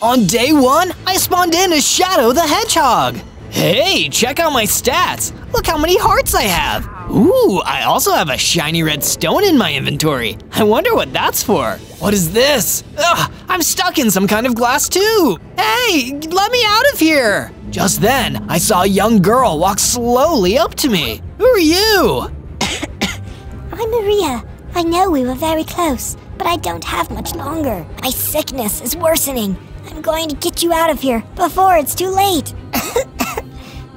On day 1, I spawned in as Shadow the Hedgehog. Hey, check out my stats. Look how many hearts I have. Ooh, I also have a shiny red stone in my inventory. I wonder what that's for. What is this? Ugh, I'm stuck in some kind of glass tube. Hey, let me out of here. Just then, I saw a young girl walk slowly up to me. Who are you? I'm Maria. I know we were very close, but I don't have much longer. My sickness is worsening. I'm going to get you out of here before it's too late.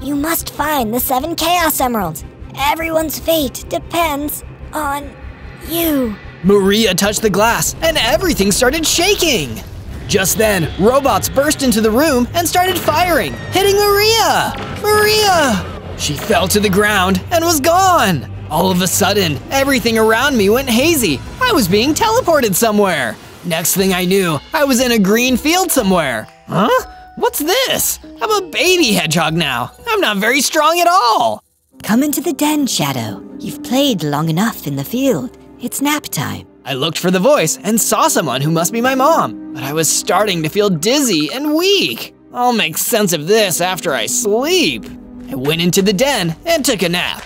You must find the 7 Chaos Emeralds. Everyone's fate depends on you. Maria touched the glass and everything started shaking. Just then, robots burst into the room and started firing, hitting Maria. Maria! She fell to the ground and was gone. All of a sudden, everything around me went hazy. I was being teleported somewhere. Next thing I knew, I was in a green field somewhere. Huh? What's this? I'm a baby hedgehog now. I'm not very strong at all. Come into the den, Shadow. You've played long enough in the field. It's nap time. I looked for the voice and saw someone who must be my mom, but I was starting to feel dizzy and weak. I'll make sense of this after I sleep. I went into the den and took a nap.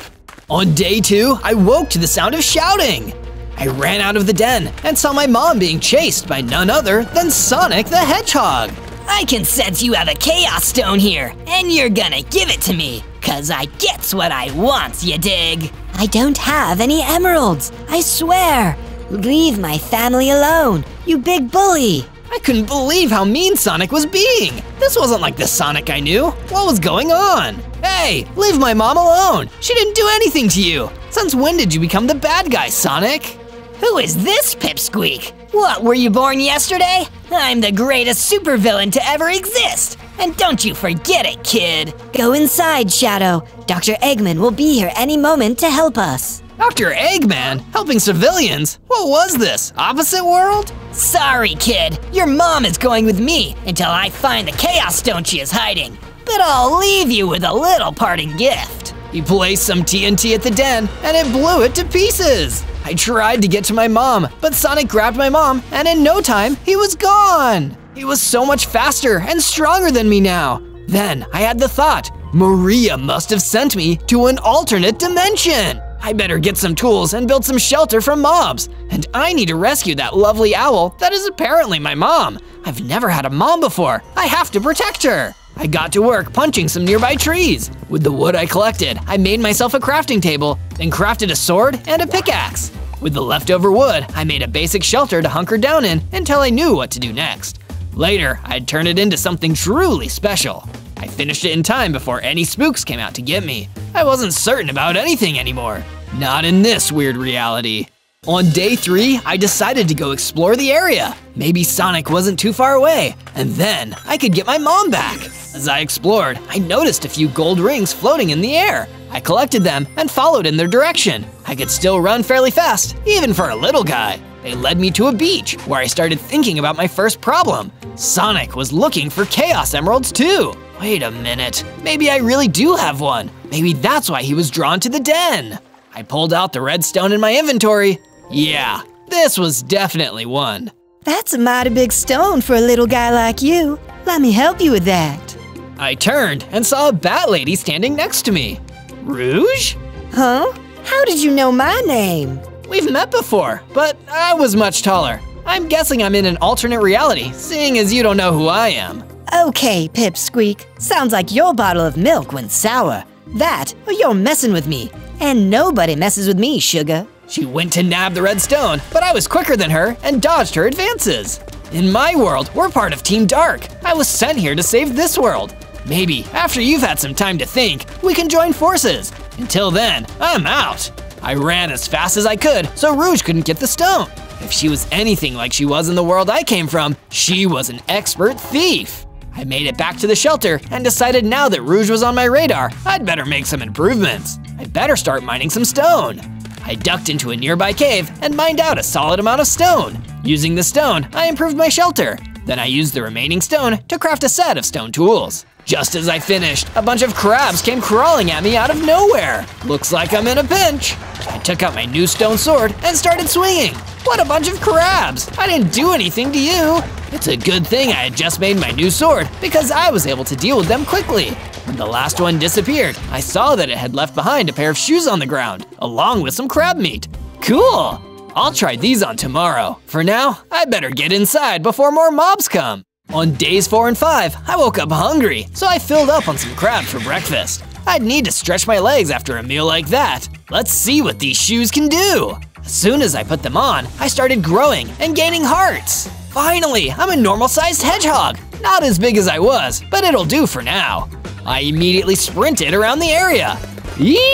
On day 2, I woke to the sound of shouting. I ran out of the den and saw my mom being chased by none other than Sonic the Hedgehog. I can sense you have a Chaos Stone here, and you're gonna give it to me, 'cause I gets what I wants, you dig? I don't have any emeralds, I swear. Leave my family alone, you big bully. I couldn't believe how mean Sonic was being. This wasn't like the Sonic I knew. What was going on? Hey, leave my mom alone. She didn't do anything to you. Since when did you become the bad guy, Sonic? Who is this pipsqueak? What, were you born yesterday? I'm the greatest supervillain to ever exist. And don't you forget it, kid. Go inside, Shadow. Dr. Eggman will be here any moment to help us. Dr. Eggman? Helping civilians? What was this, opposite world? Sorry, kid. Your mom is going with me until I find the Chaos Stone she is hiding. But I'll leave you with a little parting gift. He placed some TNT at the den, and it blew it to pieces. I tried to get to my mom, but Sonic grabbed my mom, and in no time, he was gone. He was so much faster and stronger than me now. Then I had the thought, Maria must have sent me to an alternate dimension. I better get some tools and build some shelter from mobs. And I need to rescue that lovely owl that is apparently my mom. I've never had a mom before. I have to protect her. I got to work punching some nearby trees. With the wood I collected, I made myself a crafting table, then crafted a sword and a pickaxe. With the leftover wood, I made a basic shelter to hunker down in until I knew what to do next. Later, I'd turn it into something truly special. I finished it in time before any spooks came out to get me. I wasn't certain about anything anymore. Not in this weird reality. On day 3, I decided to go explore the area. Maybe Sonic wasn't too far away, and then I could get my mom back. As I explored, I noticed a few gold rings floating in the air. I collected them and followed in their direction. I could still run fairly fast, even for a little guy. They led me to a beach, where I started thinking about my first problem. Sonic was looking for Chaos Emeralds too. Wait a minute, maybe I really do have one. Maybe that's why he was drawn to the den. I pulled out the red stone in my inventory. Yeah, this was definitely one. That's a mighty big stone for a little guy like you. Let me help you with that. I turned and saw a bat lady standing next to me. Rouge? Huh? How did you know my name? We've met before, but I was much taller. I'm guessing I'm in an alternate reality, seeing as you don't know who I am. Okay, Pipsqueak. Sounds like your bottle of milk went sour. That, or you're messing with me. And nobody messes with me, sugar. She went to nab the red stone, but I was quicker than her and dodged her advances. In my world, we're part of Team Dark. I was sent here to save this world. Maybe, after you've had some time to think, we can join forces. Until then, I'm out. I ran as fast as I could so Rouge couldn't get the stone. If she was anything like she was in the world I came from, she was an expert thief. I made it back to the shelter and decided now that Rouge was on my radar, I'd better make some improvements. I'd better start mining some stone. I ducked into a nearby cave and mined out a solid amount of stone. Using the stone, I improved my shelter. Then I used the remaining stone to craft a set of stone tools. Just as I finished, a bunch of crabs came crawling at me out of nowhere. Looks like I'm in a pinch. I took out my new stone sword and started swinging. What a bunch of crabs! I didn't do anything to you. It's a good thing I had just made my new sword because I was able to deal with them quickly. When the last one disappeared, I saw that it had left behind a pair of shoes on the ground, along with some crab meat. Cool! I'll try these on tomorrow. For now, I better get inside before more mobs come. On days 4 and 5, I woke up hungry, so I filled up on some crabs for breakfast. I'd need to stretch my legs after a meal like that. Let's see what these shoes can do. As soon as I put them on, I started growing and gaining hearts. Finally, I'm a normal-sized hedgehog. Not as big as I was, but it'll do for now. I immediately sprinted around the area. Yee-haw!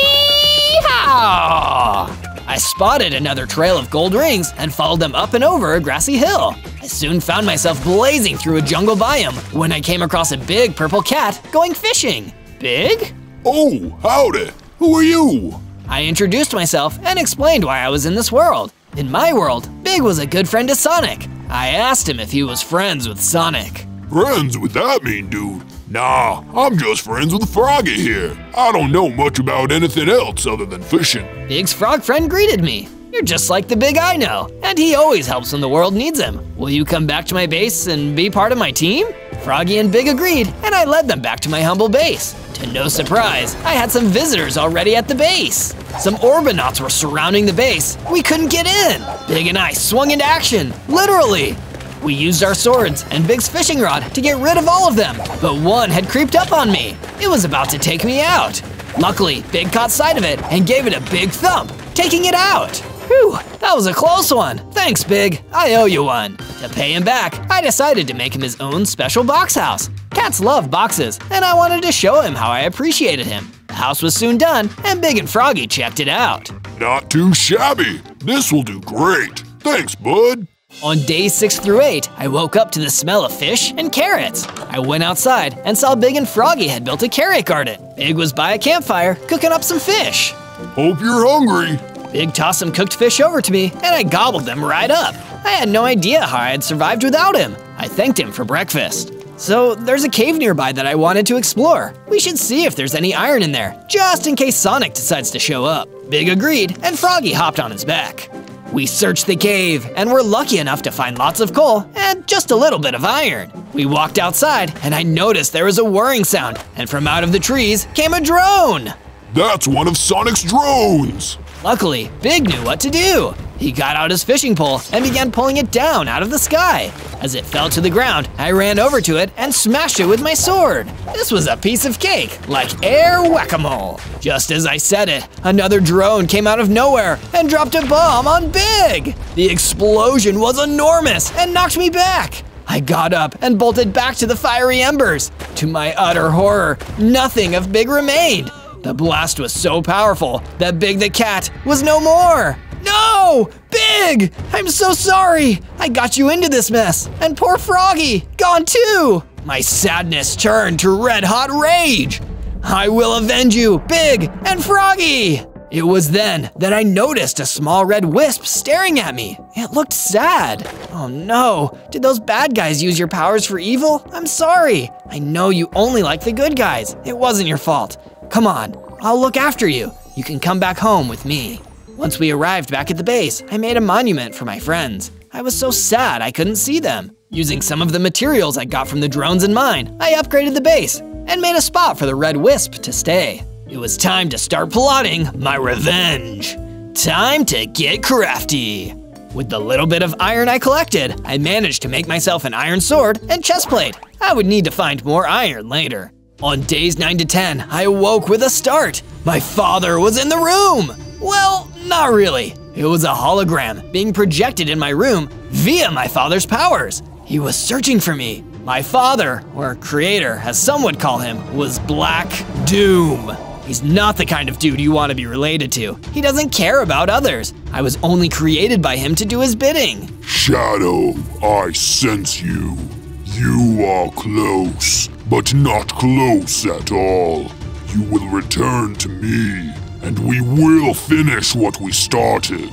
I spotted another trail of gold rings and followed them up and over a grassy hill. I soon found myself blazing through a jungle biome when I came across a big purple cat going fishing. Big? Oh, howdy. Who are you? I introduced myself and explained why I was in this world. In my world, Big was a good friend to Sonic. I asked him if he was friends with Sonic. Friends with that mean dude? Nah, I'm just friends with Froggy here. I don't know much about anything else other than fishing. Big's frog friend greeted me. You're just like the Big I know, and he always helps when the world needs him. Will you come back to my base and be part of my team? Froggy and Big agreed, and I led them back to my humble base. To no surprise, I had some visitors already at the base. Some Orbinauts were surrounding the base. We couldn't get in. Big and I swung into action, literally. We used our swords and Big's fishing rod to get rid of all of them, but one had creeped up on me. It was about to take me out. Luckily, Big caught sight of it and gave it a big thump, taking it out. Whew, that was a close one. Thanks, Big. I owe you one. To pay him back, I decided to make him his own special box house. Cats love boxes, and I wanted to show him how I appreciated him. The house was soon done, and Big and Froggy checked it out. Not too shabby. This will do great. Thanks, bud. On days 6 through 8, I woke up to the smell of fish and carrots. I went outside and saw Big and Froggy had built a carrot garden. Big was by a campfire cooking up some fish. Hope you're hungry. Big tossed some cooked fish over to me, and I gobbled them right up. I had no idea how I had survived without him. I thanked him for breakfast. So there's a cave nearby that I wanted to explore. We should see if there's any iron in there, just in case Sonic decides to show up. Big agreed, and Froggy hopped on his back. We searched the cave, and were lucky enough to find lots of coal and just a little bit of iron. We walked outside, and I noticed there was a whirring sound, and from out of the trees came a drone. That's one of Sonic's drones. Luckily, Big knew what to do. He got out his fishing pole and began pulling it down out of the sky. As it fell to the ground, I ran over to it and smashed it with my sword. This was a piece of cake, like air whack-a-mole. Just as I said it, another drone came out of nowhere and dropped a bomb on Big. The explosion was enormous and knocked me back. I got up and bolted back to the fiery embers. To my utter horror, nothing of Big remained. The blast was so powerful that Big the cat was no more. No! Big! I'm so sorry! I got you into this mess, and poor Froggy, gone too! My sadness turned to red-hot rage. I will avenge you, Big and Froggy! It was then that I noticed a small red wisp staring at me. It looked sad. Oh no, did those bad guys use your powers for evil? I'm sorry. I know you only like the good guys. It wasn't your fault. Come on, I'll look after you. You can come back home with me. Once we arrived back at the base, I made a monument for my friends. I was so sad I couldn't see them. Using some of the materials I got from the drones in mine, I upgraded the base and made a spot for the red wisp to stay. It was time to start plotting my revenge. Time to get crafty. With the little bit of iron I collected, I managed to make myself an iron sword and chestplate. I would need to find more iron later. On days 9 to 10, I awoke with a start. My father was in the room. Well, not really. It was a hologram being projected in my room via my father's powers. He was searching for me. My father, or creator as some would call him, was Black Doom. He's not the kind of dude you want to be related to. He doesn't care about others. I was only created by him to do his bidding. Shadow, I sense you. You are close, but not close at all. You will return to me, and we will finish what we started.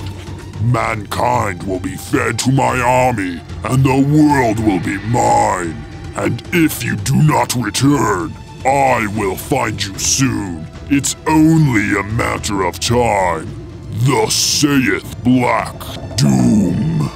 Mankind will be fed to my army, and the world will be mine. And if you do not return, I will find you soon. It's only a matter of time. Thus saith Black Doom.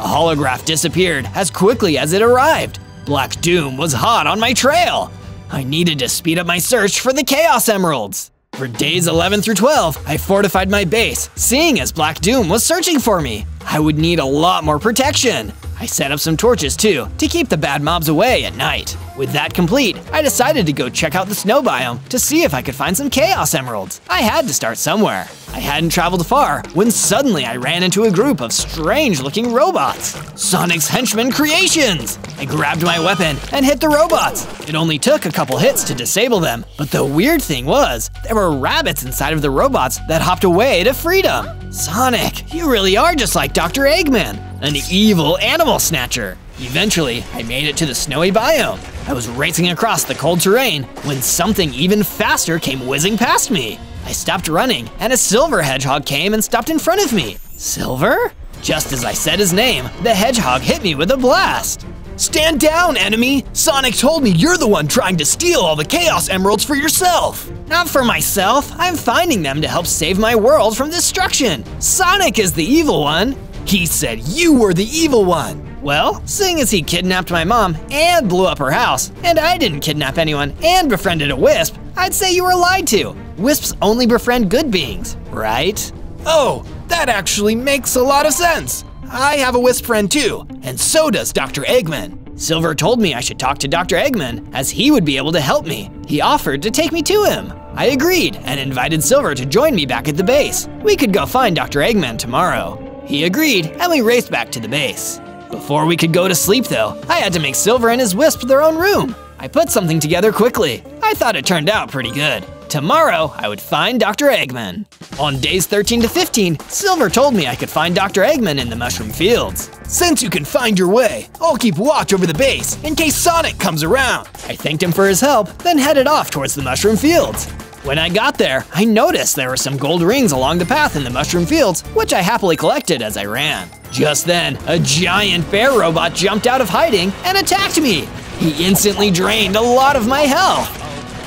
The holograph disappeared as quickly as it arrived. Black Doom was hot on my trail. I needed to speed up my search for the Chaos Emeralds. For days 11 through 12, I fortified my base, seeing as Black Doom was searching for me. I would need a lot more protection. I set up some torches too, to keep the bad mobs away at night. With that complete, I decided to go check out the snow biome to see if I could find some Chaos Emeralds. I had to start somewhere. I hadn't traveled far when suddenly I ran into a group of strange-looking robots. Sonic's Henchman creations! I grabbed my weapon and hit the robots. It only took a couple hits to disable them, but the weird thing was, there were rabbits inside of the robots that hopped away to freedom. Sonic, you really are just like Dr. Eggman, an evil animal snatcher. Eventually, I made it to the snowy biome. I was racing across the cold terrain when something even faster came whizzing past me. I stopped running, and a silver hedgehog came and stopped in front of me. Silver? Just as I said his name, the hedgehog hit me with a blast. Stand down, enemy! Sonic told me you're the one trying to steal all the Chaos Emeralds for yourself! Not for myself, I'm finding them to help save my world from destruction. Sonic is the evil one. He said you were the evil one. Well, seeing as he kidnapped my mom and blew up her house, and I didn't kidnap anyone and befriended a wisp, I'd say you were lied to. Wisps only befriend good beings, right? Oh, that actually makes a lot of sense. I have a wisp friend too, and so does Dr. Eggman. Silver told me I should talk to Dr. Eggman, as he would be able to help me. He offered to take me to him. I agreed and invited Silver to join me back at the base. We could go find Dr. Eggman tomorrow. He agreed, and we raced back to the base. Before we could go to sleep though, I had to make Silver and his wisp their own room. I put something together quickly. I thought it turned out pretty good. Tomorrow, I would find Dr. Eggman. On days 13 to 15, Silver told me I could find Dr. Eggman in the mushroom fields. Since you can find your way, I'll keep watch over the base in case Sonic comes around. I thanked him for his help, then headed off towards the mushroom fields. When I got there, I noticed there were some gold rings along the path in the mushroom fields, which I happily collected as I ran. Just then, a giant bear robot jumped out of hiding and attacked me. He instantly drained a lot of my health.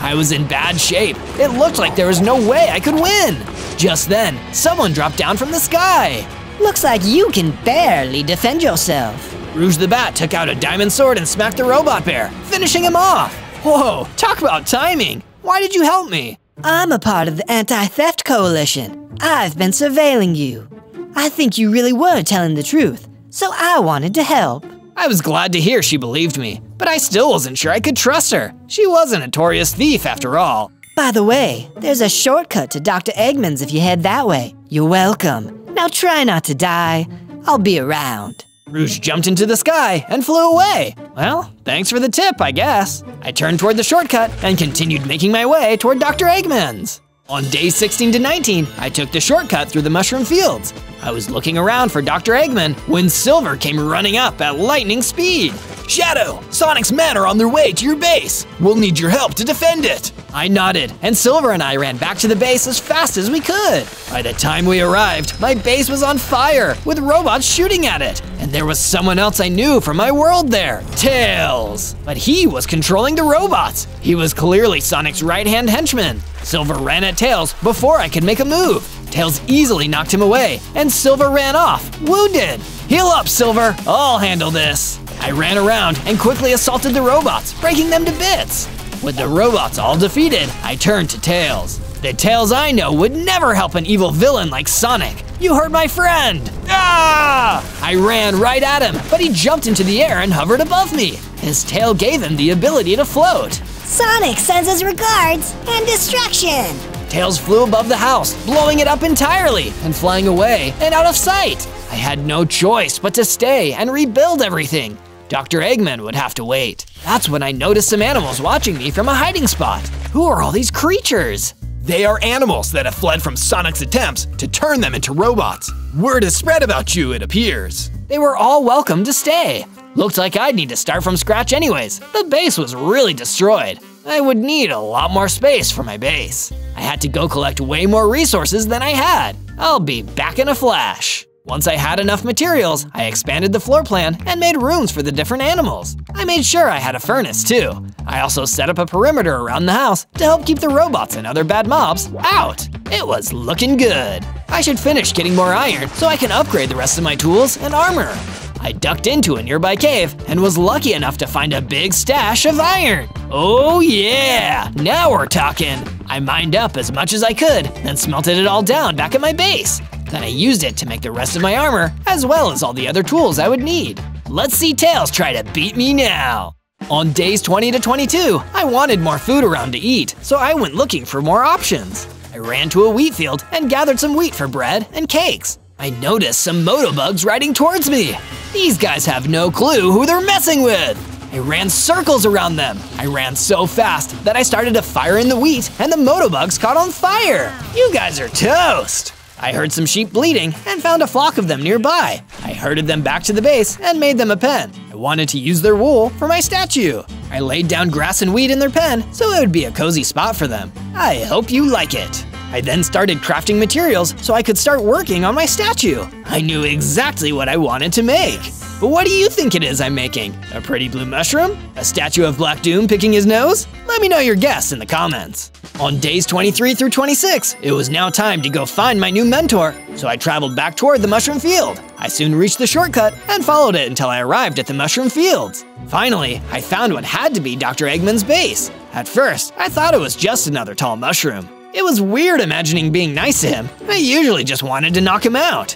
I was in bad shape. It looked like there was no way I could win. Just then, someone dropped down from the sky. Looks like you can barely defend yourself. Rouge the Bat took out a diamond sword and smacked the robot bear, finishing him off. Whoa, talk about timing. Why did you help me? I'm a part of the Anti-Theft Coalition. I've been surveilling you. I think you really were telling the truth, so I wanted to help. I was glad to hear she believed me, but I still wasn't sure I could trust her. She was a notorious thief after all. By the way, there's a shortcut to Dr. Eggman's if you head that way. You're welcome. Now try not to die. I'll be around. Rouge jumped into the sky and flew away. Well, thanks for the tip, I guess. I turned toward the shortcut and continued making my way toward Dr. Eggman's. On days 16 to 19, I took the shortcut through the mushroom fields. I was looking around for Dr. Eggman when Silver came running up at lightning speed. Shadow, Sonic's men are on their way to your base. We'll need your help to defend it. I nodded, and Silver and I ran back to the base as fast as we could. By the time we arrived, my base was on fire, with robots shooting at it. And there was someone else I knew from my world there, Tails. But he was controlling the robots. He was clearly Sonic's right-hand henchman. Silver ran at Tails before I could make a move. Tails easily knocked him away, and Silver ran off, wounded. Heal up, Silver, I'll handle this. I ran around and quickly assaulted the robots, breaking them to bits. With the robots all defeated, I turned to Tails. The Tails I know would never help an evil villain like Sonic. You hurt my friend! Ah! I ran right at him, but he jumped into the air and hovered above me. His tail gave him the ability to float. Sonic sends his regards and destruction. Tails flew above the house, blowing it up entirely and flying away and out of sight. I had no choice but to stay and rebuild everything. Dr. Eggman would have to wait. That's when I noticed some animals watching me from a hiding spot. Who are all these creatures? They are animals that have fled from Sonic's attempts to turn them into robots. Word has spread about you, it appears. They were all welcome to stay. Looked like I'd need to start from scratch anyways. The base was really destroyed. I would need a lot more space for my base. I had to go collect way more resources than I had. I'll be back in a flash. Once I had enough materials, I expanded the floor plan and made rooms for the different animals. I made sure I had a furnace too. I also set up a perimeter around the house to help keep the robots and other bad mobs out. It was looking good. I should finish getting more iron so I can upgrade the rest of my tools and armor. I ducked into a nearby cave and was lucky enough to find a big stash of iron. Oh yeah, now we're talking. I mined up as much as I could, then smelted it all down back at my base. Then I used it to make the rest of my armor, as well as all the other tools I would need. Let's see Tails try to beat me now. On days 20 to 22, I wanted more food around to eat, so I went looking for more options. I ran to a wheat field and gathered some wheat for bread and cakes. I noticed some motobugs riding towards me. These guys have no clue who they're messing with. I ran circles around them. I ran so fast that I started to fire in the wheat and the motobugs caught on fire. You guys are toast. I heard some sheep bleating and found a flock of them nearby. I herded them back to the base and made them a pen. I wanted to use their wool for my statue. I laid down grass and wheat in their pen so it would be a cozy spot for them. I hope you like it. I then started crafting materials so I could start working on my statue. I knew exactly what I wanted to make. But what do you think it is I'm making? A pretty blue mushroom? A statue of Black Doom picking his nose? Let me know your guess in the comments. On days 23 through 26, it was now time to go find my new mentor, so I traveled back toward the mushroom field. I soon reached the shortcut and followed it until I arrived at the mushroom fields. Finally, I found what had to be Dr. Eggman's base. At first, I thought it was just another tall mushroom. It was weird imagining being nice to him. I usually just wanted to knock him out.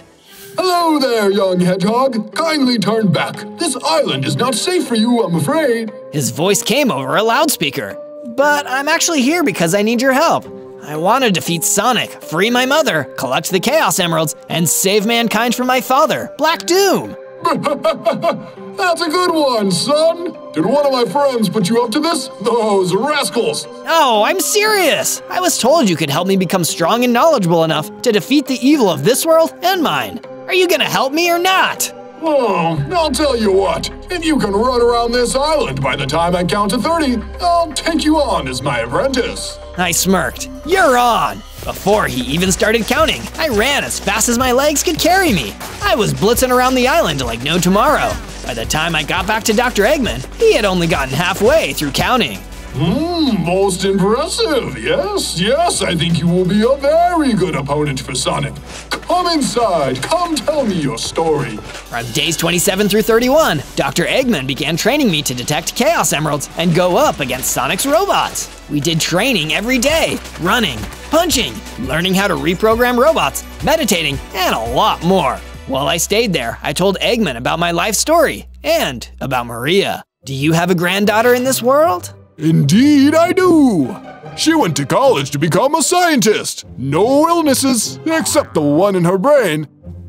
Hello there, young hedgehog. Kindly turn back. This island is not safe for you, I'm afraid. His voice came over a loudspeaker. But I'm actually here because I need your help. I want to defeat Sonic, free my mother, collect the Chaos Emeralds, and save mankind from my father, Black Doom. That's a good one, son. Did one of my friends put you up to this? Those rascals. Oh, I'm serious. I was told you could help me become strong and knowledgeable enough to defeat the evil of this world and mine. Are you gonna help me or not? Oh, I'll tell you what. If you can run around this island by the time I count to 30, I'll take you on as my apprentice. I smirked. You're on. Before he even started counting, I ran as fast as my legs could carry me. I was blitzing around the island like no tomorrow. By the time I got back to Dr. Eggman, he had only gotten halfway through counting. Most impressive. Yes, I think you will be a very good opponent for Sonic. Come inside, come tell me your story. From days 27 through 31, Dr. Eggman began training me to detect Chaos Emeralds and go up against Sonic's robots. We did training every day, running, punching, learning how to reprogram robots, meditating, and a lot more. While I stayed there, I told Eggman about my life story and about Maria. Do you have a granddaughter in this world? Indeed I do. She went to college to become a scientist. No illnesses, except the one in her brain.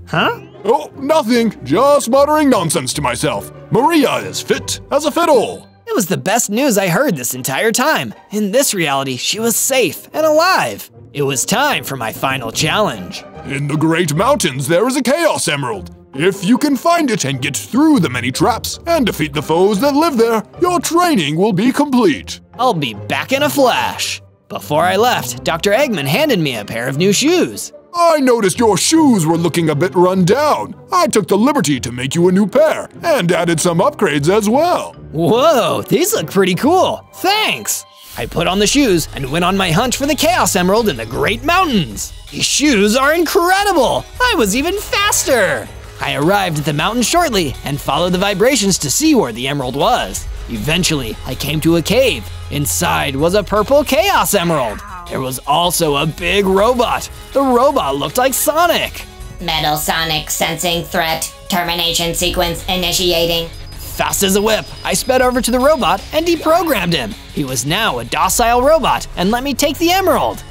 Huh? Oh, nothing. Just muttering nonsense to myself. Maria is fit as a fiddle. It was the best news I heard this entire time. In this reality, she was safe and alive. It was time for my final challenge. In the Great Mountains, there is a Chaos Emerald. If you can find it and get through the many traps and defeat the foes that live there, your training will be complete. I'll be back in a flash. Before I left, Dr. Eggman handed me a pair of new shoes. I noticed your shoes were looking a bit run down. I took the liberty to make you a new pair and added some upgrades as well. Whoa, these look pretty cool. Thanks. I put on the shoes and went on my hunt for the Chaos Emerald in the Great Mountains. These shoes are incredible. I was even faster. I arrived at the mountain shortly and followed the vibrations to see where the emerald was. Eventually, I came to a cave. Inside was a purple Chaos Emerald. There was also a big robot. The robot looked like Sonic. Metal Sonic sensing threat. Termination sequence initiating. Fast as a whip, I sped over to the robot and deprogrammed him. He was now a docile robot and let me take the emerald.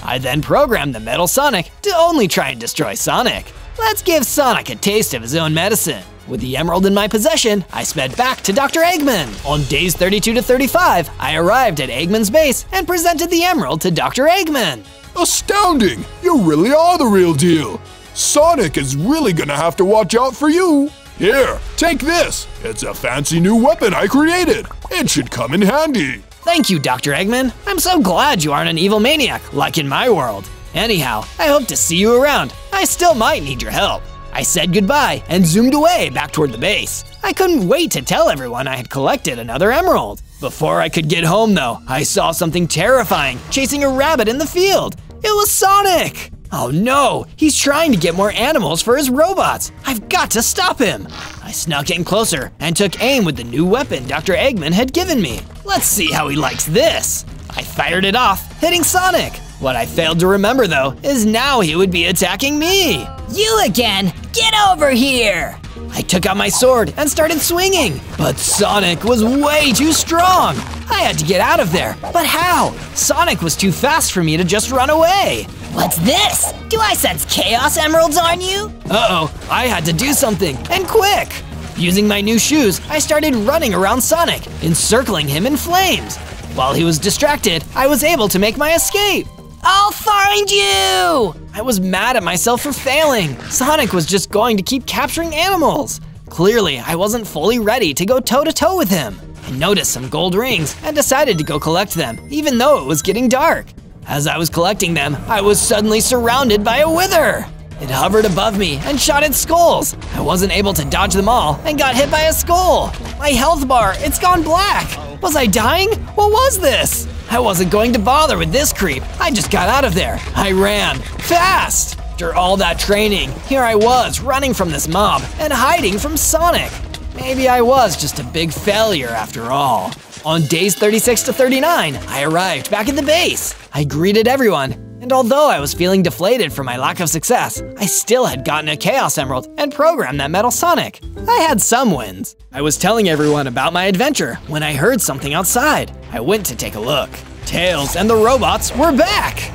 I then programmed the Metal Sonic to only try and destroy Sonic. Let's give Sonic a taste of his own medicine. With the emerald in my possession, I sped back to Dr. Eggman. On days 32 to 35, I arrived at Eggman's base and presented the emerald to Dr. Eggman. Astounding! You really are the real deal. Sonic is really gonna have to watch out for you. Here, take this. It's a fancy new weapon I created. It should come in handy. Thank you, Dr. Eggman. I'm so glad you aren't an evil maniac, like in my world. Anyhow, I hope to see you around. I still might need your help. I said goodbye and zoomed away back toward the base. I couldn't wait to tell everyone I had collected another emerald. Before I could get home though, I saw something terrifying chasing a rabbit in the field. It was Sonic! Oh no, he's trying to get more animals for his robots. I've got to stop him. I I snuck in closer and took aim with the new weapon Dr. Eggman had given me. Let's see how he likes this. I fired it off, hitting Sonic. What I failed to remember though is now he would be attacking me. You again! Get over here! I took out my sword and started swinging, but Sonic was way too strong. I had to get out of there, but how? Sonic was too fast for me to just run away. What's this? Do I sense Chaos Emeralds on you? Uh-oh, I had to do something, and quick! Using my new shoes, I started running around Sonic, encircling him in flames. While he was distracted, I was able to make my escape. I'll find you! I was mad at myself for failing. Sonic was just going to keep capturing animals. Clearly, I wasn't fully ready to go toe-to-toe with him. I noticed some gold rings and decided to go collect them, even though it was getting dark. As I was collecting them, I was suddenly surrounded by a wither. It hovered above me and shot its skulls. I wasn't able to dodge them all and got hit by a skull. My health bar, it's gone black. Was I dying? What was this? I wasn't going to bother with this creep. I just got out of there. I ran fast. After all that training, here I was running from this mob and hiding from Sonic. Maybe I was just a big failure after all. On days 36 to 39, I arrived back at the base. I greeted everyone, and although I was feeling deflated for my lack of success, I still had gotten a Chaos Emerald and programmed that Metal Sonic. I had some wins. I was telling everyone about my adventure when I heard something outside. I went to take a look. Tails and the robots were back!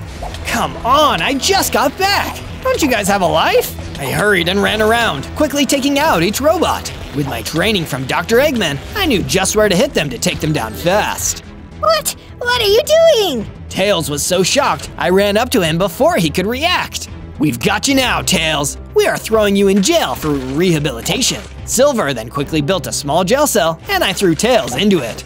Come on, I just got back! Don't you guys have a life? I hurried and ran around, quickly taking out each robot. With my training from Dr. Eggman, I knew just where to hit them to take them down fast. What? What are you doing? Tails was so shocked, I ran up to him before he could react. We've got you now, Tails. We are throwing you in jail for rehabilitation. Silver then quickly built a small jail cell, and I threw Tails into it.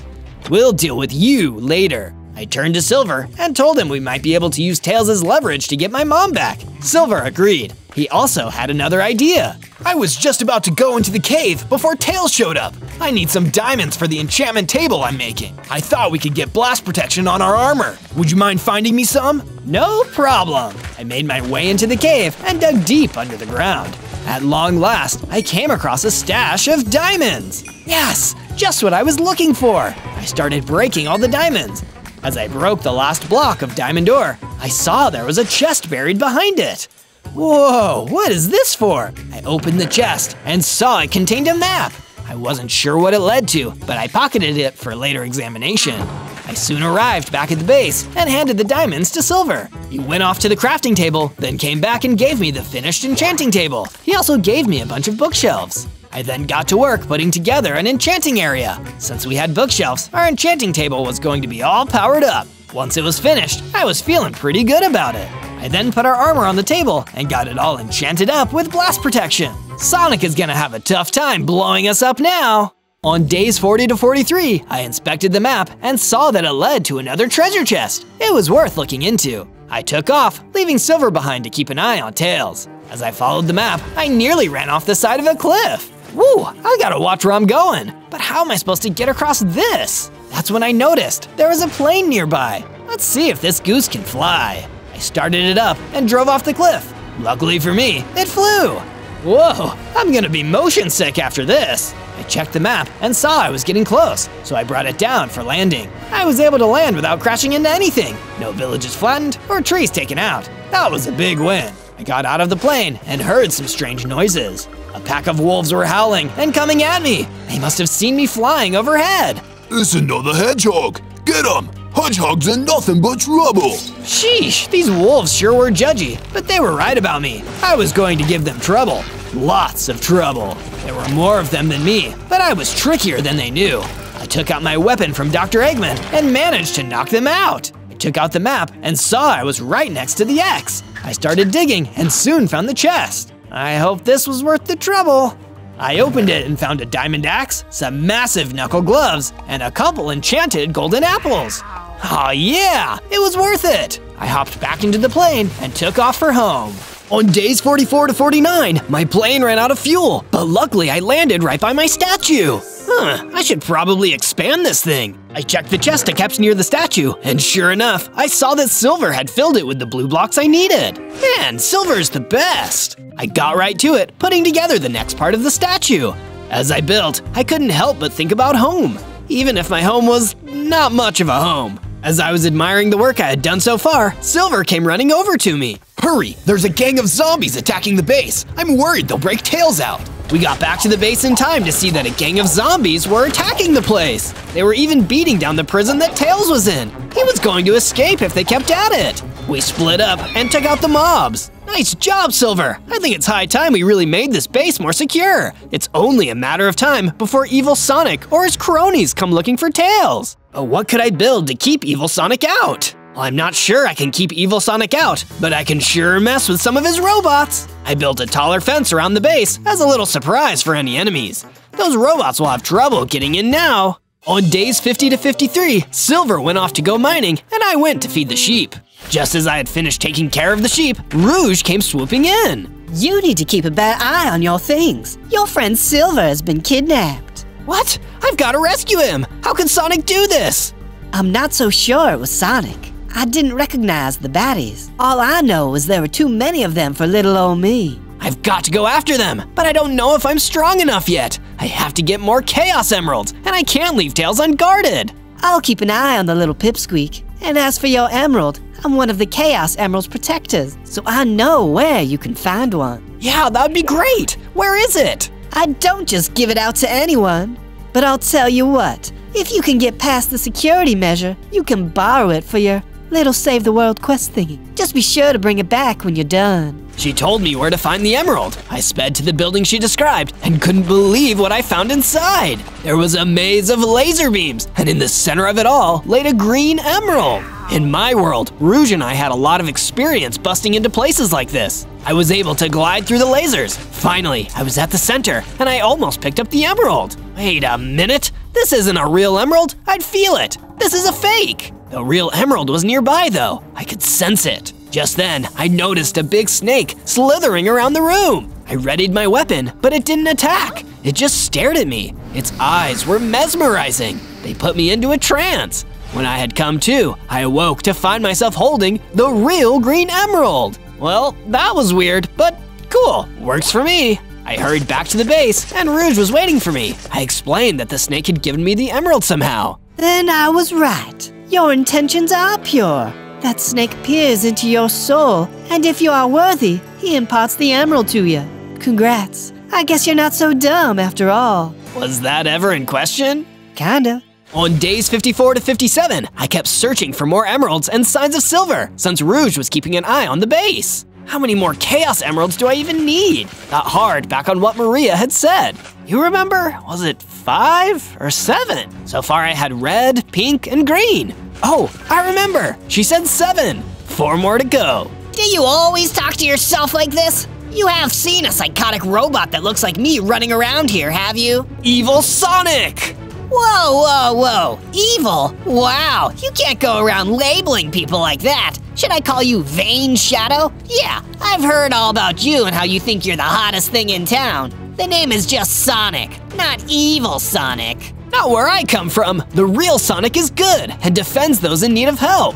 We'll deal with you later. I turned to Silver and told him we might be able to use Tails as leverage to get my mom back. Silver agreed. He also had another idea. I was just about to go into the cave before Tails showed up. I need some diamonds for the enchantment table I'm making. I thought we could get blast protection on our armor. Would you mind finding me some? No problem. I made my way into the cave and dug deep under the ground. At long last, I came across a stash of diamonds. Yes, just what I was looking for. I started breaking all the diamonds. As I broke the last block of diamond ore, I saw there was a chest buried behind it. Whoa, what is this for? I opened the chest and saw it contained a map. I wasn't sure what it led to, but I pocketed it for later examination. I soon arrived back at the base and handed the diamonds to Silver. He went off to the crafting table, then came back and gave me the finished enchanting table. He also gave me a bunch of bookshelves. I then got to work putting together an enchanting area. Since we had bookshelves, our enchanting table was going to be all powered up. Once it was finished, I was feeling pretty good about it. I then put our armor on the table and got it all enchanted up with blast protection. Sonic is gonna have a tough time blowing us up now. On days 40 to 43, I inspected the map and saw that it led to another treasure chest. It was worth looking into. I took off, leaving Silver behind to keep an eye on Tails. As I followed the map, I nearly ran off the side of a cliff. Woo, I gotta watch where I'm going. But how am I supposed to get across this? That's when I noticed there was a plane nearby. Let's see if this goose can fly. I started it up and drove off the cliff. Luckily for me, it flew. Whoa, I'm gonna be motion sick after this. I checked the map and saw I was getting close, so I brought it down for landing. I was able to land without crashing into anything. No villages flattened or trees taken out. That was a big win. I got out of the plane and heard some strange noises. A pack of wolves were howling and coming at me. They must have seen me flying overhead. It's another hedgehog. Get him! Hedgehogs are nothing but trouble. Sheesh, these wolves sure were judgy, but they were right about me. I was going to give them trouble. Lots of trouble. There were more of them than me, but I was trickier than they knew. I took out my weapon from Dr. Eggman and managed to knock them out. I took out the map and saw I was right next to the X. I started digging and soon found the chest. I hope this was worth the trouble. I opened it and found a diamond axe, some massive knuckle gloves, and a couple enchanted golden apples. Oh yeah, it was worth it. I hopped back into the plane and took off for home. On days 44 to 49, my plane ran out of fuel, but luckily I landed right by my statue. I should probably expand this thing. I checked the chest I kept near the statue, and sure enough, I saw that Silver had filled it with the blue blocks I needed. Man, Silver's the best. I got right to it, putting together the next part of the statue. As I built, I couldn't help but think about home, even if my home was not much of a home. As I was admiring the work I had done so far, Silver came running over to me. Hurry, there's a gang of zombies attacking the base. I'm worried they'll break Tails out. We got back to the base in time to see that a gang of zombies were attacking the place. They were even beating down the prison that Tails was in. He was going to escape if they kept at it. We split up and took out the mobs. Nice job, Silver. I think it's high time we really made this base more secure. It's only a matter of time before Evil Sonic or his cronies come looking for Tails. But what could I build to keep Evil Sonic out? Well, I'm not sure I can keep Evil Sonic out, but I can sure mess with some of his robots. I built a taller fence around the base as a little surprise for any enemies. Those robots will have trouble getting in now. On days 50 to 53, Silver went off to go mining, and I went to feed the sheep. Just as I had finished taking care of the sheep, Rouge came swooping in. You need to keep a better eye on your things. Your friend Silver has been kidnapped. What? I've got to rescue him! How can Sonic do this? I'm not so sure it was Sonic. I didn't recognize the baddies. All I know is there were too many of them for little old me. I've got to go after them, but I don't know if I'm strong enough yet. I have to get more Chaos Emeralds, and I can't leave Tails unguarded. I'll keep an eye on the little pipsqueak. And as for your emerald, I'm one of the Chaos Emerald's protectors, so I know where you can find one. Yeah, that'd be great. Where is it? I don't just give it out to anyone. But I'll tell you what, if you can get past the security measure, you can borrow it for your little Save the World quest thingy. Just be sure to bring it back when you're done. She told me where to find the emerald. I sped to the building she described and couldn't believe what I found inside. There was a maze of laser beams, and in the center of it all laid a green emerald. In my world, Rouge and I had a lot of experience busting into places like this. I was able to glide through the lasers. Finally, I was at the center, and I almost picked up the emerald. Wait a minute, this isn't a real emerald. I'd feel it. This is a fake. The real emerald was nearby though. I could sense it. Just then, I noticed a big snake slithering around the room. I readied my weapon, but it didn't attack. It just stared at me. Its eyes were mesmerizing. They put me into a trance. When I had come to, I awoke to find myself holding the real green emerald. Well, that was weird, but cool, works for me. I hurried back to the base, and Rouge was waiting for me. I explained that the snake had given me the emerald somehow. Then I was right. Your intentions are pure. That snake peers into your soul, and if you are worthy, he imparts the emerald to you. Congrats. I guess you're not so dumb after all. Was that ever in question? Kinda. On days 54 to 57, I kept searching for more emeralds and signs of silver, since Rouge was keeping an eye on the base. How many more Chaos Emeralds do I even need? Got hard back on what Maria had said. You remember? Was it 5 or 7? So far I had red, pink, and green. Oh, I remember. She said 7. 4 more to go. Do you always talk to yourself like this? You have seen a psychotic robot that looks like me running around here, have you? Evil Sonic! Whoa, whoa, whoa. Evil? Wow, you can't go around labeling people like that. Should I call you Vain Shadow? Yeah, I've heard all about you and how you think you're the hottest thing in town. The name is just Sonic, not Evil Sonic. Not where I come from. The real Sonic is good and defends those in need of help.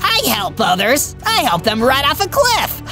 I help others. I help them right off a cliff.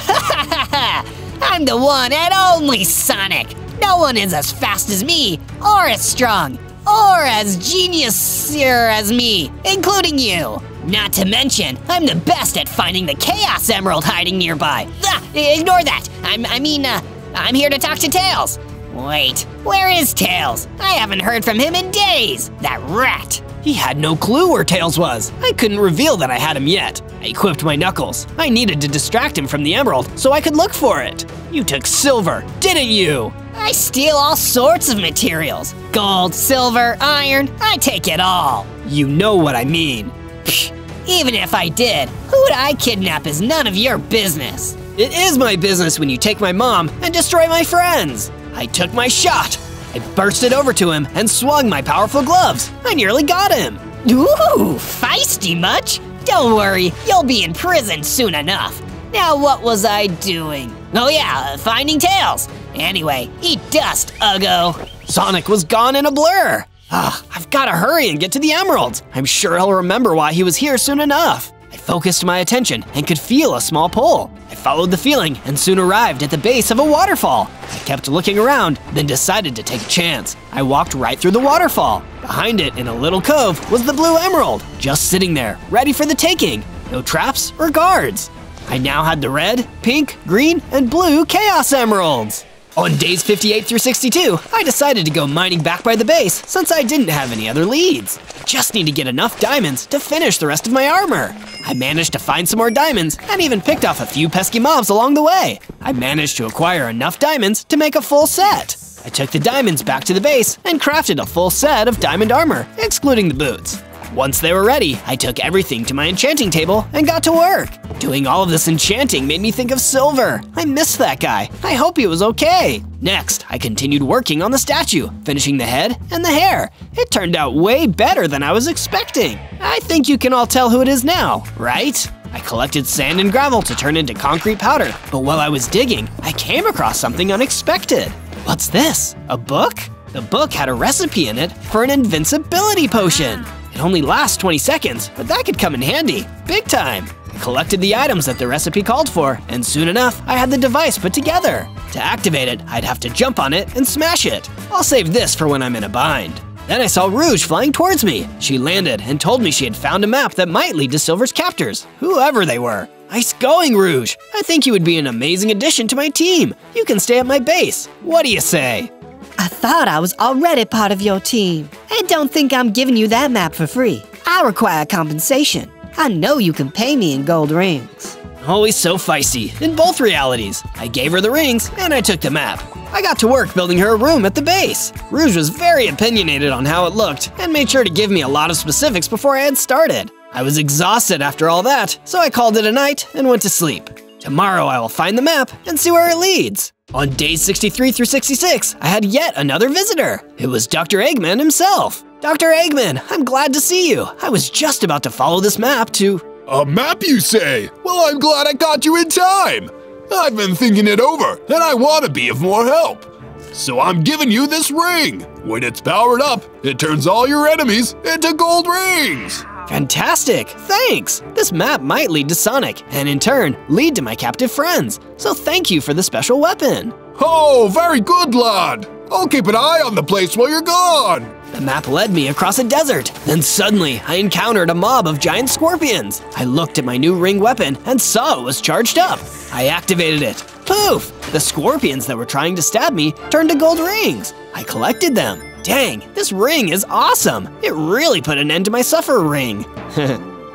I'm the one and only Sonic. No one is as fast as me, or as strong, or as genius-er as me, including you. Not to mention, I'm the best at finding the Chaos Emerald hiding nearby. Ignore that. I'm here to talk to Tails. Wait, where is Tails? I haven't heard from him in days. That rat. He had no clue where Tails was. I couldn't reveal that I had him yet. I equipped my knuckles. I needed to distract him from the emerald so I could look for it. You took silver, didn't you? I steal all sorts of materials. Gold, silver, iron, I take it all. You know what I mean. Psh, even if I did, who'd I kidnap is none of your business. It is my business when you take my mom and destroy my friends. I took my shot. I bursted over to him and swung my powerful gloves. I nearly got him. Ooh, feisty much? Don't worry, you'll be in prison soon enough. Now what was I doing? Oh yeah, finding Tails. Anyway, eat dust, Uggo. Sonic was gone in a blur. I've gotta hurry and get to the emeralds. I'm sure he'll remember why he was here soon enough. I focused my attention and could feel a small pull. I followed the feeling and soon arrived at the base of a waterfall. I kept looking around, then decided to take a chance. I walked right through the waterfall. Behind it, in a little cove, was the blue emerald, just sitting there, ready for the taking. No traps or guards. I now had the red, pink, green, and blue Chaos Emeralds. On days 58 through 62, I decided to go mining back by the base since I didn't have any other leads. I just need to get enough diamonds to finish the rest of my armor. I managed to find some more diamonds and even picked off a few pesky mobs along the way. I managed to acquire enough diamonds to make a full set. I took the diamonds back to the base and crafted a full set of diamond armor, excluding the boots. Once they were ready, I took everything to my enchanting table and got to work. Doing all of this enchanting made me think of Silver. I missed that guy. I hope he was okay. Next, I continued working on the statue, finishing the head and the hair. It turned out way better than I was expecting. I think you can all tell who it is now, right? I collected sand and gravel to turn into concrete powder, but while I was digging, I came across something unexpected. What's this? A book? The book had a recipe in it for an invincibility potion. It only lasts 20 seconds, but that could come in handy, big time. I collected the items that the recipe called for, and soon enough, I had the device put together. To activate it, I'd have to jump on it and smash it. I'll save this for when I'm in a bind. Then I saw Rouge flying towards me. She landed and told me she had found a map that might lead to Silver's captors, whoever they were. Nice going, Rouge. I think you would be an amazing addition to my team. You can stay at my base. What do you say? I thought I was already part of your team. And don't think I'm giving you that map for free. I require compensation. I know you can pay me in gold rings. Always so feisty, in both realities. I gave her the rings, and I took the map. I got to work building her a room at the base. Rouge was very opinionated on how it looked, and made sure to give me a lot of specifics before I had started. I was exhausted after all that, so I called it a night and went to sleep. Tomorrow I will find the map and see where it leads. On days 63 through 66, I had yet another visitor. It was Dr. Eggman himself. Dr. Eggman, I'm glad to see you. I was just about to follow this map to… A map, you say? Well, I'm glad I caught you in time. I've been thinking it over, and I want to be of more help. So I'm giving you this ring. When it's powered up, it turns all your enemies into gold rings. Fantastic, thanks! This map might lead to Sonic, and in turn, lead to my captive friends. So thank you for the special weapon. Oh, very good, lad. I'll keep an eye on the place while you're gone. The map led me across a desert. Then suddenly, I encountered a mob of giant scorpions. I looked at my new ring weapon and saw it was charged up. I activated it. Poof! The scorpions that were trying to stab me turned to gold rings. I collected them. Dang, this ring is awesome. It really put an end to my suffer ring.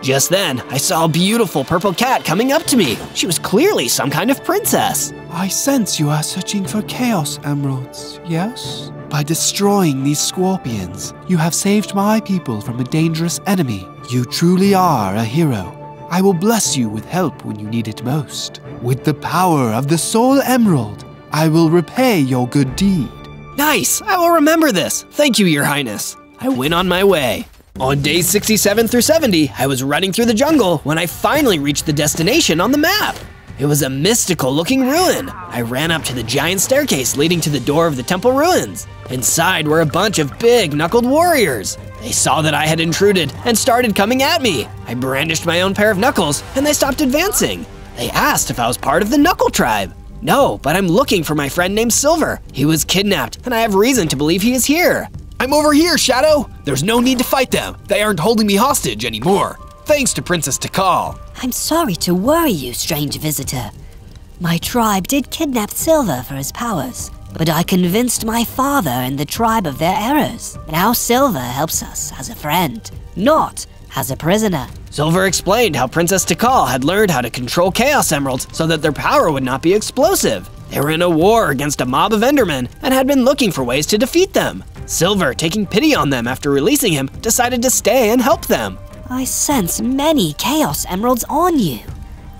Just then, I saw a beautiful purple cat coming up to me. She was clearly some kind of princess. I sense you are searching for Chaos Emeralds, yes? By destroying these scorpions, you have saved my people from a dangerous enemy. You truly are a hero. I will bless you with help when you need it most. With the power of the Soul Emerald, I will repay your good deed. Nice, I will remember this. Thank you, Your Highness. I went on my way. On days 67 through 70, I was running through the jungle when I finally reached the destination on the map. It was a mystical-looking ruin. I ran up to the giant staircase leading to the door of the temple ruins. Inside were a bunch of big, knuckled warriors. They saw that I had intruded and started coming at me. I brandished my own pair of knuckles, and they stopped advancing. They asked if I was part of the Knuckle Tribe. No, but I'm looking for my friend named Silver. He was kidnapped, and I have reason to believe he is here. I'm over here, Shadow! There's no need to fight them. They aren't holding me hostage anymore. Thanks to Princess Tikal. I'm sorry to worry you, strange visitor. My tribe did kidnap Silver for his powers, but I convinced my father and the tribe of their errors. Now Silver helps us as a friend, not as a prisoner. Silver explained how Princess Tikal had learned how to control Chaos Emeralds so that their power would not be explosive. They were in a war against a mob of Endermen and had been looking for ways to defeat them. Silver, taking pity on them after releasing him, decided to stay and help them. I sense many Chaos Emeralds on you.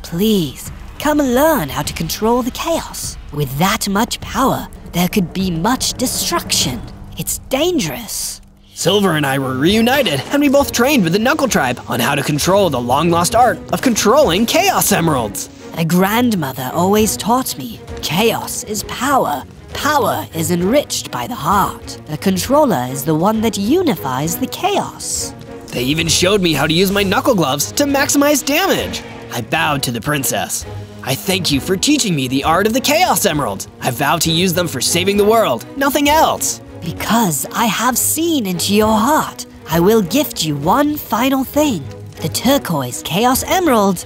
Please, come and learn how to control the chaos. With that much power, there could be much destruction. It's dangerous. Silver and I were reunited, and we both trained with the Knuckle Tribe on how to control the long-lost art of controlling Chaos Emeralds. A grandmother always taught me, chaos is power. Power is enriched by the heart. The controller is the one that unifies the chaos. They even showed me how to use my knuckle gloves to maximize damage. I bowed to the princess. I thank you for teaching me the art of the Chaos Emeralds. I vow to use them for saving the world, nothing else. Because I have seen into your heart, I will gift you one final thing. The turquoise Chaos Emerald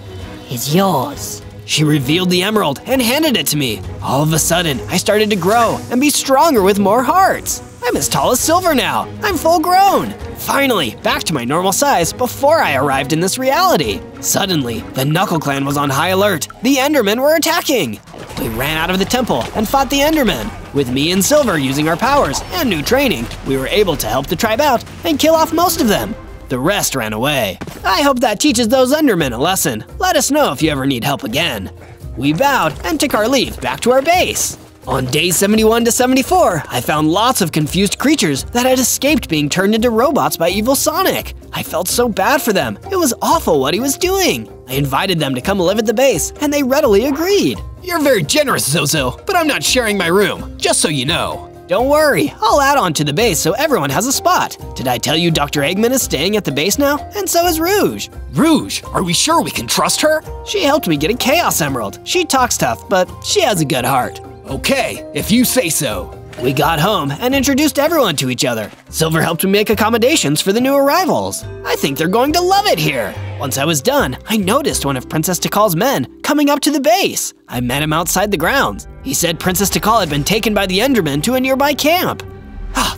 is yours. She revealed the emerald and handed it to me. All of a sudden, I started to grow and be stronger with more hearts. I'm as tall as Silver now. I'm full grown. Finally, back to my normal size before I arrived in this reality. Suddenly, the Knuckle Clan was on high alert. The Endermen were attacking. We ran out of the temple and fought the Endermen. With me and Silver using our powers and new training, we were able to help the tribe out and kill off most of them. The rest ran away. I hope that teaches those Endermen a lesson. Let us know if you ever need help again. We bowed and took our leave back to our base. On days 71 to 74, I found lots of confused creatures that had escaped being turned into robots by evil Sonic. I felt so bad for them. It was awful what he was doing. I invited them to come live at the base, and they readily agreed. You're very generous, Zozo, but I'm not sharing my room, just so you know. Don't worry, I'll add on to the base so everyone has a spot. Did I tell you Dr. Eggman is staying at the base now? And so is Rouge. Rouge, are we sure we can trust her? She helped me get a Chaos Emerald. She talks tough, but she has a good heart. Okay, if you say so. We got home and introduced everyone to each other. Silver helped me make accommodations for the new arrivals. I think they're going to love it here. Once I was done, I noticed one of Princess Tikal's men coming up to the base. I met him outside the grounds. He said Princess Tikal had been taken by the Endermen to a nearby camp.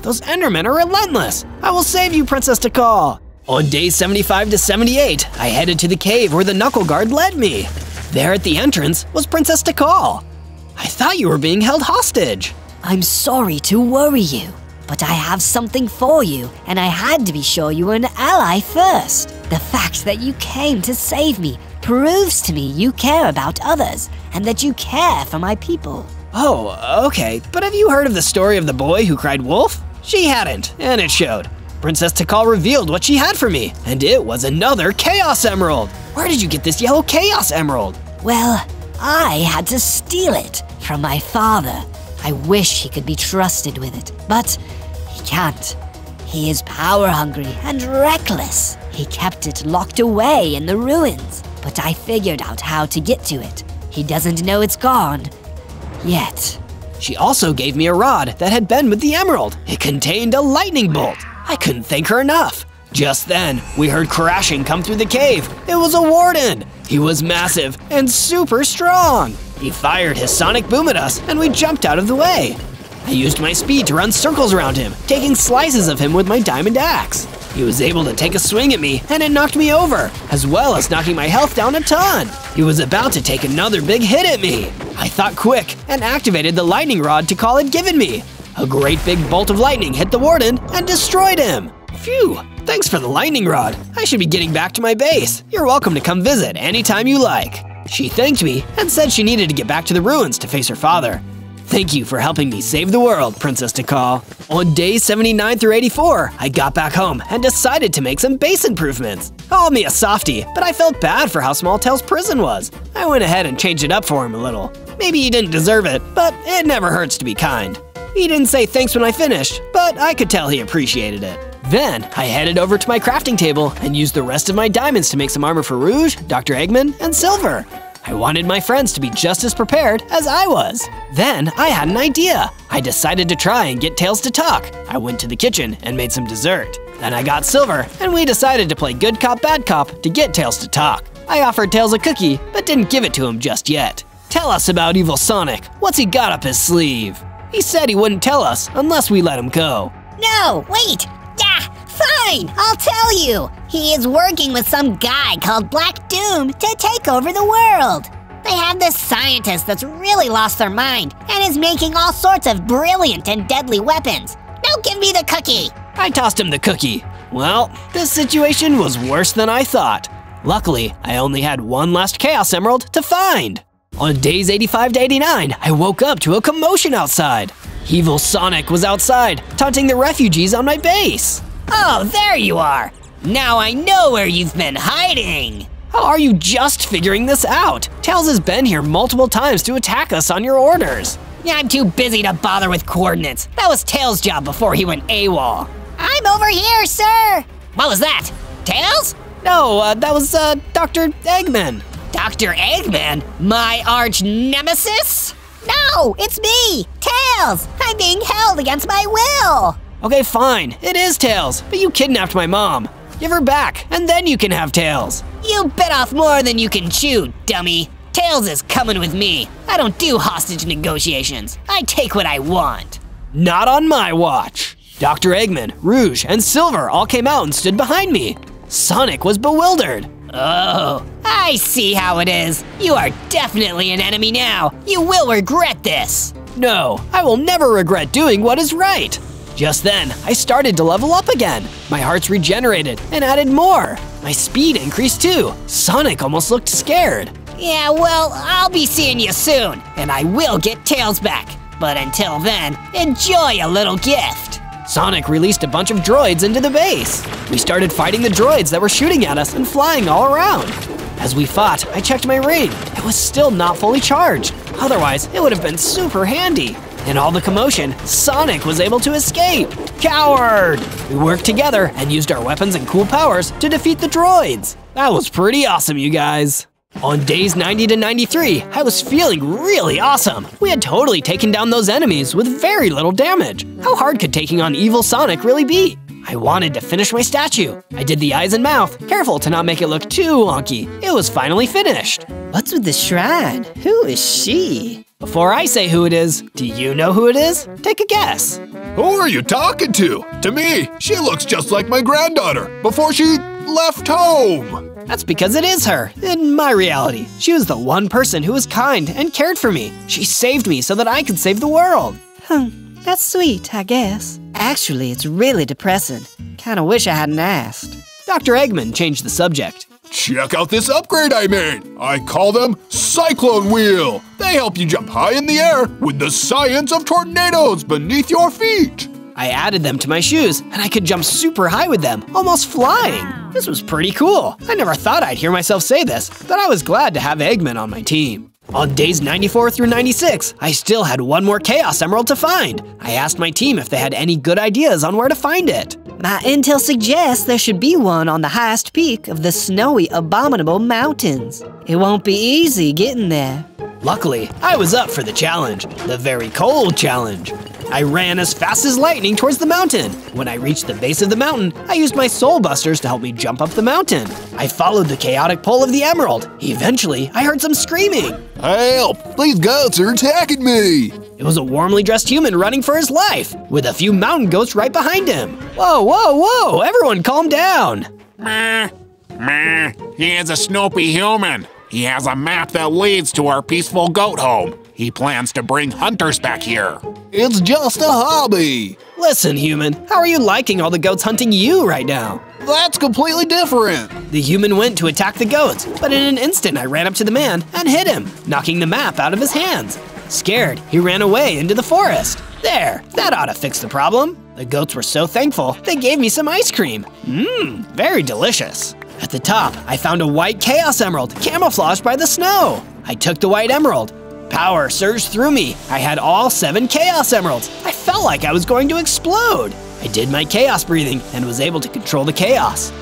Those Endermen are relentless. I will save you, Princess Tikal. On days 75 to 78, I headed to the cave where the Knuckle Guard led me. There at the entrance was Princess Tikal. I thought you were being held hostage. I'm sorry to worry you, but I have something for you, and I had to be sure you were an ally first. The fact that you came to save me proves to me you care about others, and that you care for my people. Oh, okay, but have you heard of the story of the boy who cried wolf? She hadn't, and it showed. Princess Tikal revealed what she had for me, and it was another Chaos Emerald. Where did you get this yellow Chaos Emerald? Well, I had to steal it from my father. I wish he could be trusted with it, but he can't. He is power-hungry and reckless. He kept it locked away in the ruins, but I figured out how to get to it. He doesn't know it's gone yet. She also gave me a rod that had been with the emerald. It contained a lightning bolt. I couldn't thank her enough. Just then, we heard crashing come through the cave. It was a warden. He was massive and super strong. He fired his sonic boom at us, and we jumped out of the way. I used my speed to run circles around him, taking slices of him with my diamond axe. He was able to take a swing at me, and it knocked me over, as well as knocking my health down a ton. He was about to take another big hit at me. I thought quick and activated the lightning rod Tikal had given me. A great big bolt of lightning hit the warden and destroyed him. Phew, thanks for the lightning rod. I should be getting back to my base. You're welcome to come visit anytime you like. She thanked me and said she needed to get back to the ruins to face her father. Thank you for helping me save the world, Princess Tikal. On days 79 through 84, I got back home and decided to make some base improvements. Call me a softie, but I felt bad for how small Tails' prison was. I went ahead and changed it up for him a little. Maybe he didn't deserve it, but it never hurts to be kind. He didn't say thanks when I finished, but I could tell he appreciated it. Then, I headed over to my crafting table and used the rest of my diamonds to make some armor for Rouge, Dr. Eggman, and Silver. I wanted my friends to be just as prepared as I was. Then, I had an idea. I decided to try and get Tails to talk. I went to the kitchen and made some dessert. Then I got Silver, and we decided to play good cop, bad cop to get Tails to talk. I offered Tails a cookie, but didn't give it to him just yet. Tell us about Evil Sonic. What's he got up his sleeve? He said he wouldn't tell us unless we let him go. No, wait! Fine, I'll tell you. He is working with some guy called Black Doom to take over the world. They have this scientist that's really lost their mind and is making all sorts of brilliant and deadly weapons. Now give me the cookie. I tossed him the cookie. Well, this situation was worse than I thought. Luckily, I only had one last Chaos Emerald to find. On days 85 to 89, I woke up to a commotion outside. Evil Sonic was outside, taunting the refugees on my base. Oh, there you are. Now I know where you've been hiding. How are you just figuring this out? Tails has been here multiple times to attack us on your orders. I'm too busy to bother with coordinates. That was Tails' job before he went AWOL. I'm over here, sir. What was that? Tails? No, that was, Dr. Eggman. Dr. Eggman? My arch nemesis? No, it's me, Tails! I'm being held against my will! Okay, fine, it is Tails, but you kidnapped my mom. Give her back, and then you can have Tails. You bit off more than you can chew, dummy. Tails is coming with me. I don't do hostage negotiations. I take what I want. Not on my watch. Dr. Eggman, Rouge, and Silver all came out and stood behind me. Sonic was bewildered. Oh, I see how it is. You are definitely an enemy now. You will regret this. No, I will never regret doing what is right. Just then, I started to level up again. My hearts regenerated and added more. My speed increased too. Sonic almost looked scared. Yeah, well, I'll be seeing you soon, and I will get Tails back. But until then, enjoy a little gift. Sonic released a bunch of droids into the base. We started fighting the droids that were shooting at us and flying all around. As we fought, I checked my ring. It was still not fully charged. Otherwise, it would have been super handy. In all the commotion, Sonic was able to escape. Coward! We worked together and used our weapons and cool powers to defeat the droids. That was pretty awesome, you guys. On days 90 to 93, I was feeling really awesome. We had totally taken down those enemies with very little damage. How hard could taking on evil Sonic really be? I wanted to finish my statue. I did the eyes and mouth, careful to not make it look too wonky. It was finally finished. What's with the shrine? Who is she? Before I say who it is, do you know who it is? Take a guess. Who are you talking to? To me, she looks just like my granddaughter before she left home. That's because it is her. In my reality, she was the one person who was kind and cared for me. She saved me so that I could save the world. That's sweet, I guess. Actually, it's really depressing. Kinda wish I hadn't asked. Dr. Eggman changed the subject. Check out this upgrade I made. I call them Cyclone Wheel. They help you jump high in the air with the science of tornadoes beneath your feet. I added them to my shoes, and I could jump super high with them, almost flying. This was pretty cool. I never thought I'd hear myself say this, but I was glad to have Eggman on my team. On days 94 through 96, I still had one more Chaos Emerald to find. I asked my team if they had any good ideas on where to find it. My intel suggests there should be one on the highest peak of the snowy, abominable mountains. It won't be easy getting there. Luckily, I was up for the challenge, the very cold challenge. I ran as fast as lightning towards the mountain. When I reached the base of the mountain, I used my soul busters to help me jump up the mountain. I followed the chaotic pull of the emerald. Eventually, I heard some screaming. Help! These goats are attacking me! It was a warmly dressed human running for his life, with a few mountain goats right behind him. Whoa, whoa, whoa, everyone calm down. Meh. He is a Snoopy human. He has a map that leads to our peaceful goat home. He plans to bring hunters back here. It's just a hobby. Listen, human, how are you liking all the goats hunting you right now? That's completely different. The human went to attack the goats, but in an instant I ran up to the man and hit him, knocking the map out of his hands. Scared, he ran away into the forest. There, that ought to fix the problem. The goats were so thankful, they gave me some ice cream. Very delicious. At the top, I found a white Chaos Emerald camouflaged by the snow. I took the white emerald. Power surged through me. I had all 7 Chaos Emeralds. I felt like I was going to explode. I did my chaos breathing and was able to control the chaos.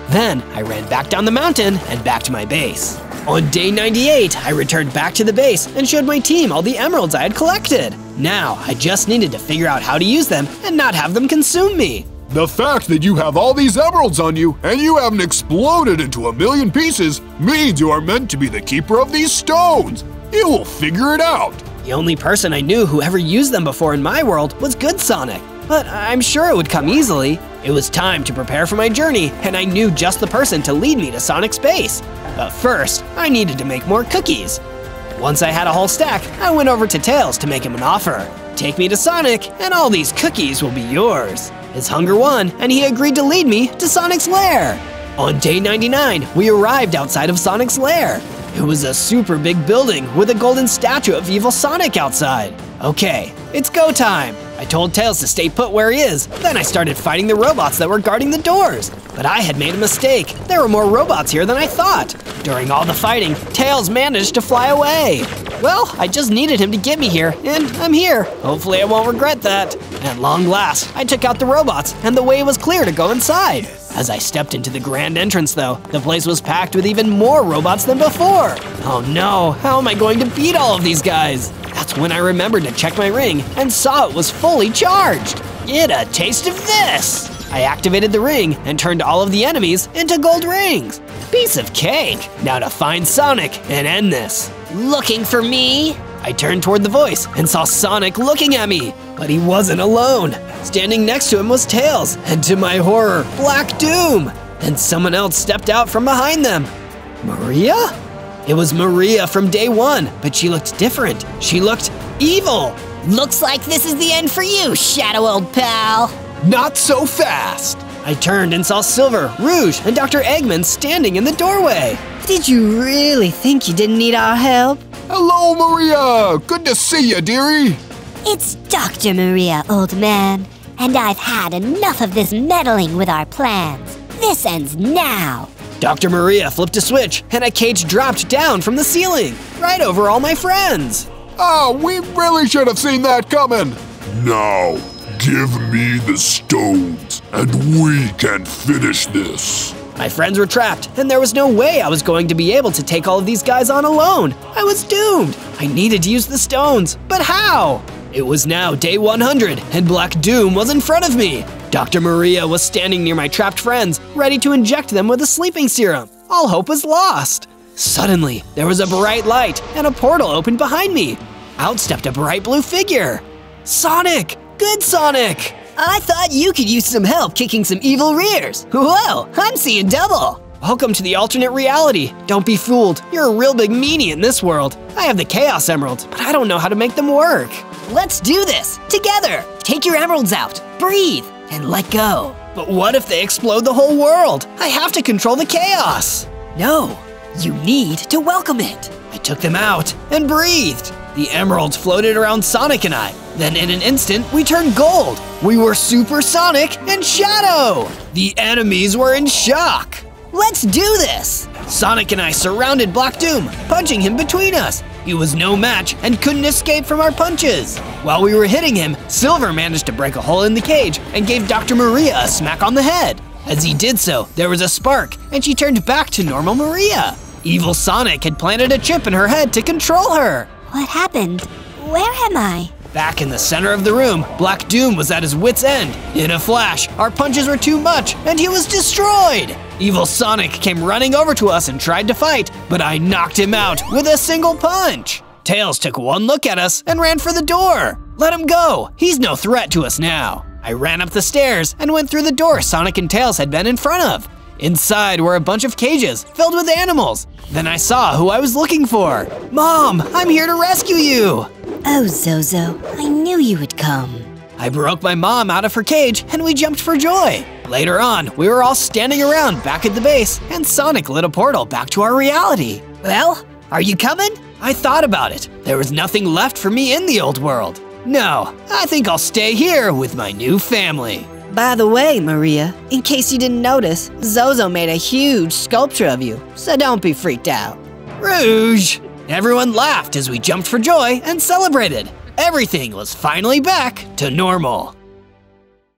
Then I ran back down the mountain and back to my base. On day 98, I returned back to the base and showed my team all the emeralds I had collected. Now, I just needed to figure out how to use them and not have them consume me. The fact that you have all these emeralds on you and you haven't exploded into 1,000,000 pieces means you are meant to be the keeper of these stones. You will figure it out. The only person I knew who ever used them before in my world was Good Sonic, but I'm sure it would come easily. It was time to prepare for my journey, and I knew just the person to lead me to Sonic's base. But first, I needed to make more cookies. Once I had a whole stack, I went over to Tails to make him an offer. Take me to Sonic, and all these cookies will be yours. His hunger won, and he agreed to lead me to Sonic's lair. On day 99, we arrived outside of Sonic's lair. It was a super big building with a golden statue of evil Sonic outside. Okay, it's go time. I told Tails to stay put where he is. Then I started fighting the robots that were guarding the doors. But I had made a mistake. There were more robots here than I thought. During all the fighting, Tails managed to fly away. Well, I just needed him to get me here, and I'm here. Hopefully I won't regret that. At long last, I took out the robots, and the way was clear to go inside. As I stepped into the grand entrance though, the place was packed with even more robots than before. Oh no, how am I going to beat all of these guys? That's when I remembered to check my ring and saw it was fully charged. Get a taste of this! I activated the ring and turned all of the enemies into gold rings. Piece of cake! Now to find Sonic and end this. Looking for me? I turned toward the voice and saw Sonic looking at me, but he wasn't alone. Standing next to him was Tails, and to my horror, Black Doom. And someone else stepped out from behind them. Maria? It was Maria from day one, but she looked different. She looked evil. Looks like this is the end for you, Shadow old pal. Not so fast. I turned and saw Silver, Rouge, and Dr. Eggman standing in the doorway. Did you really think you didn't need our help? Hello, Maria! Good to see you, dearie! It's Dr. Maria, old man. And I've had enough of this meddling with our plans. This ends now. Dr. Maria flipped a switch, and a cage dropped down from the ceiling, right over all my friends. Oh, we really should have seen that coming! Now, give me the stones, and we can finish this. My friends were trapped, and there was no way I was going to be able to take all of these guys on alone. I was doomed. I needed to use the stones, but how? It was now day 100, and Black Doom was in front of me. Dr. Maria was standing near my trapped friends, ready to inject them with a sleeping serum. All hope was lost. Suddenly, there was a bright light, and a portal opened behind me. Out stepped a bright blue figure. Sonic! Good Sonic! I thought you could use some help kicking some evil rears. Whoa, I'm seeing double. Welcome to the alternate reality. Don't be fooled. You're a real big meanie in this world. I have the Chaos Emeralds, but I don't know how to make them work. Let's do this, together. Take your emeralds out, breathe, and let go. But what if they explode the whole world? I have to control the chaos. No, you need to welcome it. I took them out and breathed. The emeralds floated around Sonic and I. Then in an instant, we turned gold. We were Super Sonic and Shadow. The enemies were in shock. Let's do this. Sonic and I surrounded Black Doom, punching him between us. He was no match and couldn't escape from our punches. While we were hitting him, Silver managed to break a hole in the cage and gave Dr. Maria a smack on the head. As he did so, there was a spark, and she turned back to normal Maria. Evil Sonic had planted a chip in her head to control her. What happened? Where am I? Back in the center of the room, Black Doom was at his wit's end. In a flash, our punches were too much, and he was destroyed. Evil Sonic came running over to us and tried to fight, but I knocked him out with a single punch. Tails took one look at us and ran for the door. Let him go, he's no threat to us now. I ran up the stairs and went through the door Sonic and Tails had been in front of. Inside were a bunch of cages filled with animals. Then I saw who I was looking for. Mom, I'm here to rescue you. Oh, Zozo, I knew you would come. I broke my mom out of her cage and we jumped for joy. Later on, we were all standing around back at the base and Sonic lit a portal back to our reality. Well, are you coming? I thought about it. There was nothing left for me in the old world. No, I think I'll stay here with my new family. By the way, Maria, in case you didn't notice, Zozo made a huge sculpture of you, so don't be freaked out. Rouge! Everyone laughed as we jumped for joy and celebrated. Everything was finally back to normal.